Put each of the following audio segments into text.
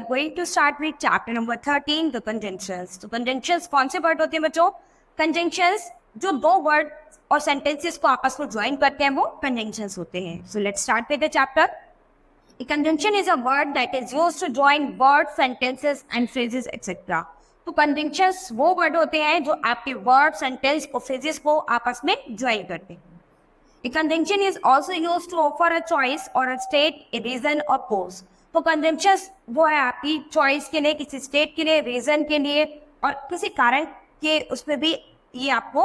going to start with chapter number 13, the conjunctions. तो conjunctions कौन से वर्ड होते हैं बच्चों? Conjunctions जो दो वर्ड और sentences को आपस में ज्वाइन करते हैं वो conjunctions होते हैं. So let's start with the chapter. A conjunction is a word that is used to join words, sentences and phrases etc. तो conjunctions वो वर्ड होते हैं जो आपके वर्ड, सेंटेंस और phrases को आपस में ज्वाइन करते हैं. A conjunction is also used to offer a choice or a state, a reason or cause. तो conjunctions वो है आपकी चॉइस के लिए, किसी स्टेट के लिए, रीजन के लिए और किसी कारण के, उसमें भी ये आपको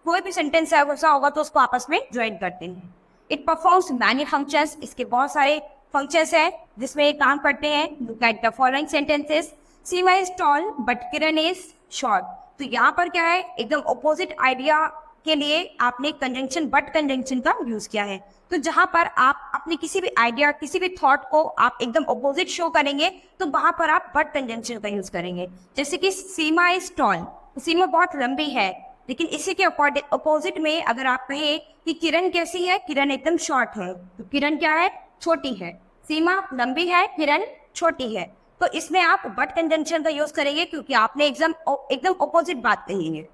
कोई भी सेंटेंस है वैसा होगा तो उसको आपस में ज्वाइन करते हैं. It performs many functions. इसके बहुत सारे फंक्शंस हैं जिसमें ये काम करते हैं. Look at the following sentences. Seema is tall but Kiran is short. तो यहाँ पर क्या है, एकदम ऑपोजिट आइडिया के लिए आपने कंजंक्शन बट कंजंक्शन का यूज किया है. तो जहां पर आप अपने किसी भी आइडिया, किसी भी थॉट को आप एकदम ऑपोजिट शो करेंगे तो वहां पर आप बट कंजंक्शन का यूज करेंगे. जैसे कि सीमा इज टॉल, सीमा बहुत लंबी है, लेकिन इसी के अपोजिट में अगर आप कहें कि किरण कैसी है, किरण एकदम शॉर्ट है, तो किरण क्या है, छोटी है. सीमा लंबी है, किरण छोटी है, तो इसमें आप बट कंजंक्शन का यूज करेंगे क्योंकि आपने एकदम ऑपोजिट बात कही है.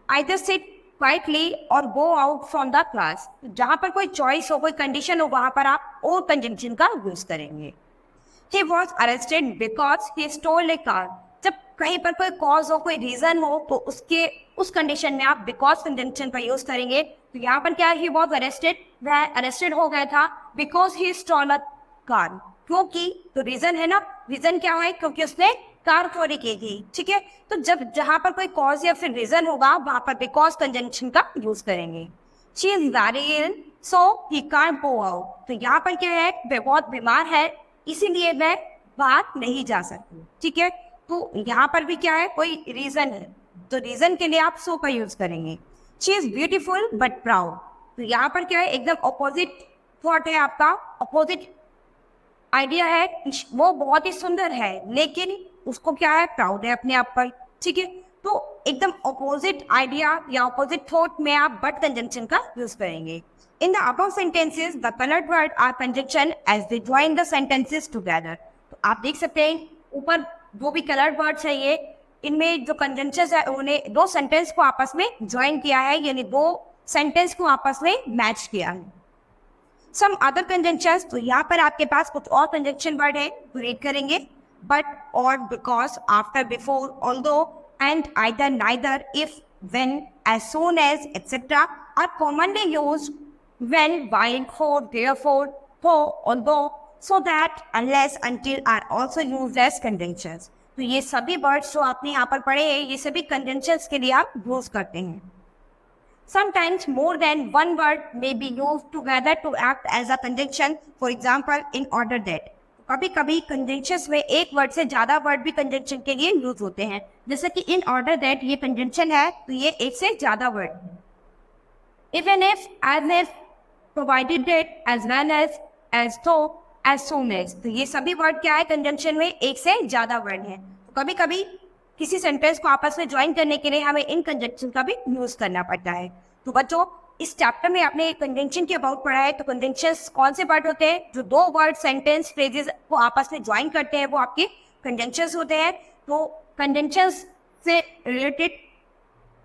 Either sit quietly or go out from the class. जहाँ पर कोई चॉइस हो, कोई कंडीशन हो, वहाँ पर आप और कंजंक्शन का यूज करेंगे. He was arrested because he stole a car. जब कहीं पर कोई कॉज हो, कोई रीजन हो, तो उस कंडीशन में आप बिकॉज कंजंक्शन का यूज करेंगे. तो यहाँ पर क्या है, he was arrested, वह अरेस्टेड हो गया था, because he stole a car. क्योंकि तो रीजन है ना, रीजन क्या है, क्योंकि उसने कार चोरी की थी. ठीक है, तो जहां पर कोई कॉज या फिर रीजन होगा वहां पर बिकॉज कंजंक्शन का यूज करेंगे. She is very ill so he can't go out. तो यहाँ पर क्या है, वह बहुत बीमार है इसीलिए वह बाहर नहीं जा सकती. ठीक है, तो यहाँ पर भी क्या है, कोई रीजन है, तो रीजन के लिए आप सो का यूज करेंगे. She is beautiful but proud. तो यहाँ पर क्या है, एकदम ऑपोजिट थॉट है आपका, ऑपोजिट आइडिया है. वो बहुत ही सुंदर है लेकिन उसको क्या है, प्राउड है अपने आप पर. ठीक है, तो एकदम ऑपोजिट आइडिया या ऑपोजिट थॉट में आप बट कंजंक्शन का यूज करेंगे. In the above sentences the coloured words are conjunction as they join the sentences together. तो आप देख सकते हैं ऊपर जो भी कलर्ड वर्ड्स है, ये इनमें जो कंजंक्शंस है उन्हें दो सेंटेंस को आपस में ज्वाइन किया है, यानी दो सेंटेंस को आपस में मैच किया है. सम अदर कंजंक्शंस, तो यहाँ पर आपके पास कुछ और कंजंक्शन वर्ड है, रीड करेंगे. But, or, because, after, before, although, and, either, neither, if, when, as soon as, etc. are commonly used when, while, for, therefore, for, although, so that, unless, until are also used as conjunctions. तो ये सभी words जो आपने यहाँ पर पढ़े हैं, ये सभी conjunctions के लिए आप यूज करते हैं. Sometimes more than one word may be used together to act as a conjunction. For example, in order that. कभी कभी कंजंक्शंस में एक वर्ड से ज्यादा वर्ड भी कंजंक्शन के लिए यूज होते हैं. जैसे कि इन ऑर्डर दैट, ये कंजंक्शन है तो ये एक से ज्यादा वर्ड है. Even if, as if, provided that, as well as though, as soon as. तो ये सभी वर्ड क्या है, कंजंक्शन में एक से ज्यादा वर्ड है. तो कभी कभी किसी सेंटेंस को आपस में ज्वाइन करने के लिए हमें इन कंजंक्शन का भी यूज करना पड़ता है. तो बच्चों, इस चैप्टर में आपने कंजंक्शन के अबाउट पढ़ा है. तो कंजंक्शंस कौन से पार्ट होते हैं, जो दो वर्ड, सेंटेंस, फ्रेजेस को आपस में ज्वाइन करते हैं वो आपके कंजंक्शंस होते हैं. तो कंजंक्शंस से रिलेटेड,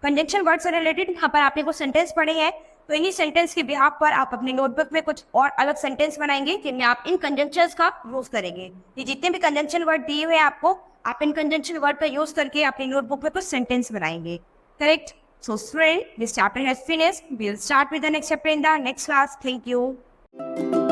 कंजंक्शन वर्ड से रिलेटेड यहाँ पर आपने कुछ सेंटेंस पढ़े हैं. तो इन्हीं सेंटेंस के बिहाफ पर आप अपनी नोटबुक में कुछ और अलग सेंटेंस बनाएंगे जिनमें आप इन कंजंक्शंस का यूज करेंगे. ये जितने भी कंजंक्शन वर्ड दिए हुए हैं आपको, आप इन कंजंक्शन वर्ड का यूज करके अपनी नोटबुक में कुछ सेंटेंस बनाएंगे. Correct? So student, this chapter has finished. We'll start with the next chapter in the next class. Thank you.